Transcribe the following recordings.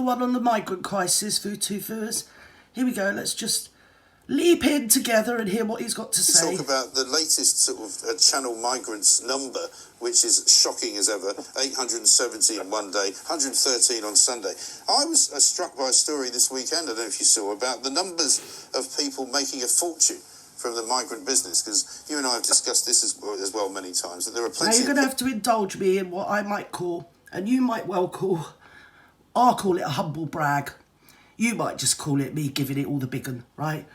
one on the migrant crisis, Food Two Fours. Here we go. Let's just leap in together and hear what he's got to say. Talk about the latest sort of channel migrants number, which is shocking as ever. 870 in one day, 113 on Sunday. I was struck by a story this weekend, I don't know if you saw, about the numbers of people making a fortune from the migrant business, because you and I have discussed this as well many times, that there are plenty. Now you're going to have to indulge me in what I might call, and you might well call, I'll call it a humble brag. You might just call it me giving it all the big un, right?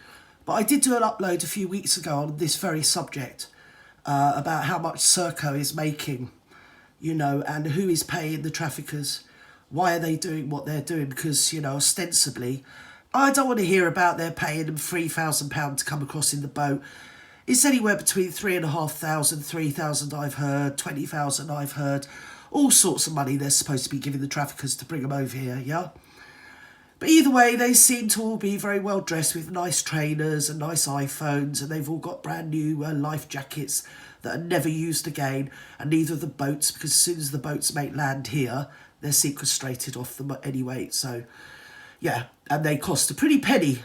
But I did do an upload a few weeks ago on this very subject about how much Serco is making, you know, and who is paying the traffickers. Why are they doing what they're doing? Because, you know, ostensibly, I don't want to hear about they're paying them £3,000 to come across in the boat. It's anywhere between 3,500, 3,000 I've heard, 20,000 I've heard. All sorts of money they're supposed to be giving the traffickers to bring them over here, yeah? But either way, they seem to all be very well dressed with nice trainers and nice iPhones, and they've all got brand new life jackets that are never used again, and neither of the boats, because as soon as the boats make land here, they're sequestrated off them anyway. So, yeah, and they cost a pretty penny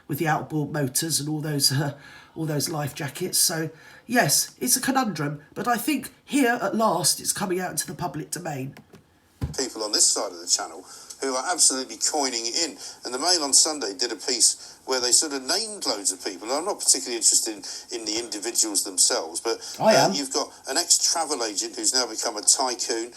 with the outboard motors and all those life jackets. So, yes, it's a conundrum, but I think here at last it's coming out into the public domain. People on this side of the channel who are absolutely coining it in. And the Mail on Sunday did a piece where they sort of named loads of people. I'm not particularly interested in the individuals themselves, but you've got an ex-travel agent who's now become a tycoon,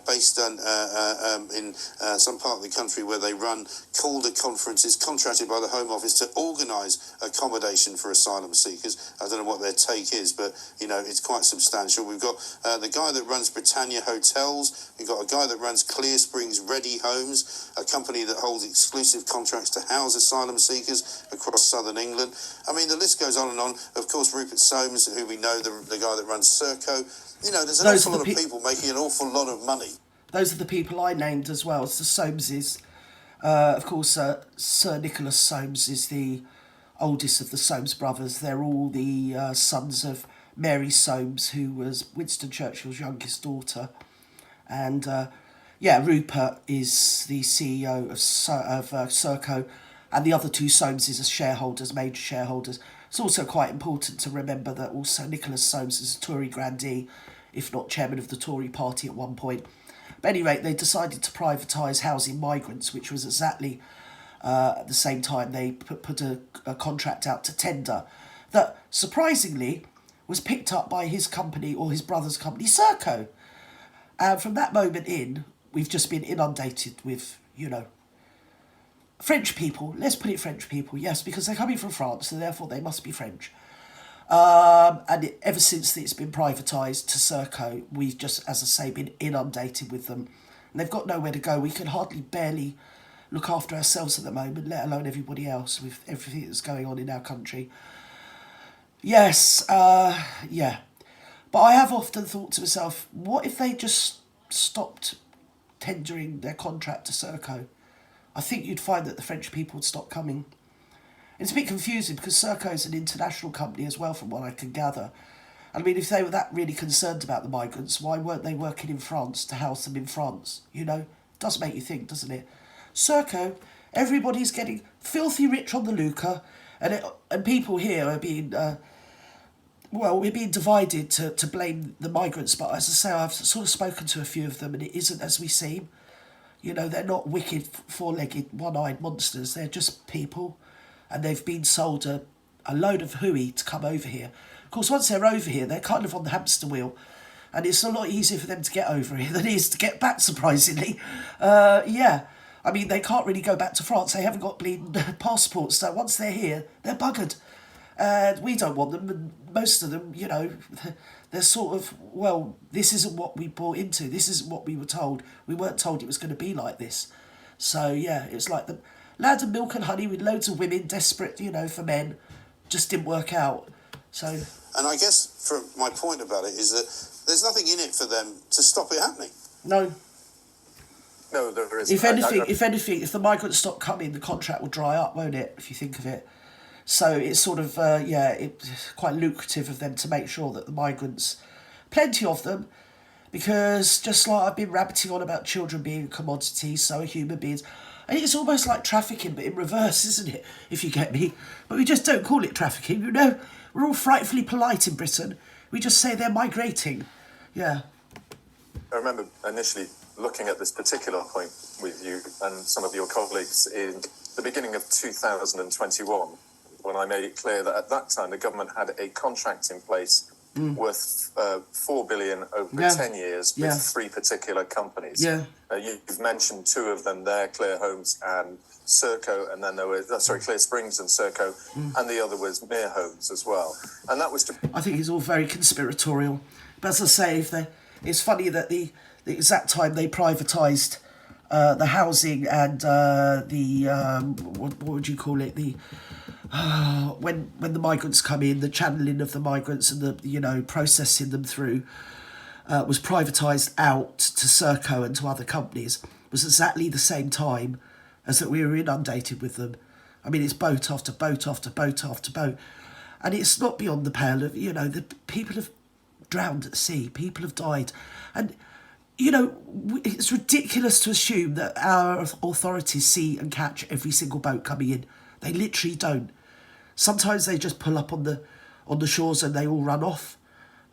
based in some part of the country where they run Calder conferences, contracted by the Home Office to organise accommodation for asylum seekers. I don't know what their take is, but, you know, it's quite substantial. We've got the guy that runs Britannia Hotels. We've got a guy that runs Clear Springs Ready Homes, a company that holds exclusive contracts to house asylum seekers across southern England. I mean, the list goes on and on. Of course, Rupert Soames, who we know, the guy that runs Serco. You know, there's an awful lot of people making an awful lot of money. Those are the people I named as well. It's the Soameses. Of course, Sir Nicholas Soames is the oldest of the Soames brothers. They're all the sons of Mary Soames, who was Winston Churchill's youngest daughter. And, Rupert is the CEO of Serco. And the other two Soameses are shareholders, major shareholders. It's also quite important to remember that also Nicholas Soames is a Tory grandee, if not chairman of the Tory party at one point. But at any rate, they decided to privatise housing migrants, which was exactly at the same time they put a contract out to tender that, surprisingly, was picked up by his company, or his brother's company, Serco. And from that moment in, we've just been inundated with, you know, French people. Let's put it French people, yes, because they're coming from France, and therefore they must be French. Ever since it's been privatised to Serco, we've just, as I say, been inundated with them. And they've got nowhere to go. We can barely look after ourselves at the moment, let alone everybody else, with everything that's going on in our country. Yes, yeah. But I have often thought to myself, what if they just stopped tendering their contract to Serco? I think you'd find that the French people would stop coming. It's a bit confusing because Serco is an international company as well, from what I can gather. I mean, if they were that really concerned about the migrants, why weren't they working in France to house them in France? You know, it does make you think, doesn't it? Serco, everybody's getting filthy rich on the lucre, and people here are being, we're being divided to blame the migrants. But as I say, I've sort of spoken to a few of them, and it isn't as we seem. You know, they're not wicked, four-legged, one-eyed monsters. They're just people. And they've been sold a load of hooey to come over here. Of course, once they're over here, they're kind of on the hamster wheel. And it's a lot easier for them to get over here than it is to get back, surprisingly. I mean, they can't really go back to France. They haven't got bleeding passports. So once they're here, they're buggered. And we don't want them. And most of them, you know, they're sort of, well, this isn't what we bought into. This isn't what we were told. We weren't told it was going to be like this. So, yeah, it's like the land of milk and honey with loads of women desperate, you know, for men. Just didn't work out. So. And I guess my point about it is that there's nothing in it for them to stop it happening. No. No, there isn't. If anything, if the migrants stop coming, the contract will dry up, won't it, if you think of it? So it's sort of, it's quite lucrative of them to make sure that the migrants, plenty of them, because just like I've been rabbiting on about children being a commodity, so are human beings. And it's almost like trafficking, but in reverse, isn't it? If you get me. But we just don't call it trafficking, you know. We're all frightfully polite in Britain. We just say they're migrating. Yeah. I remember initially looking at this particular point with you and some of your colleagues in the beginning of 2021, when I made it clear that at that time the government had a contract in place worth $4 billion over 10 years with 3 particular companies. Yeah. You've mentioned 2 of them there, Clear Homes and Serco, and then there was, Clear Springs and Serco, and the other was Mere Homes as well. And that was to... I think it's all very conspiratorial. But as I say, it's funny that the exact time they privatised the housing and what would you call it, when the migrants come in, the channeling of the migrants and the processing them through was privatised out to Serco and to other companies, was exactly the same time as that we were inundated with them. I mean, it's boat after boat after boat after boat, and it's not beyond the pale of the people have drowned at sea, people have died, and it's ridiculous to assume that our authorities see and catch every single boat coming in. They literally don't. Sometimes they just pull up on the shores and they all run off.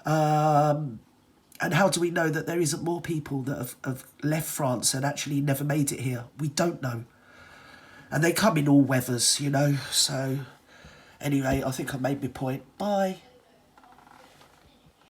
And how do we know that there isn't more people that have left France and actually never made it here? We don't know. And they come in all weathers, So anyway, I think I made my point. Bye.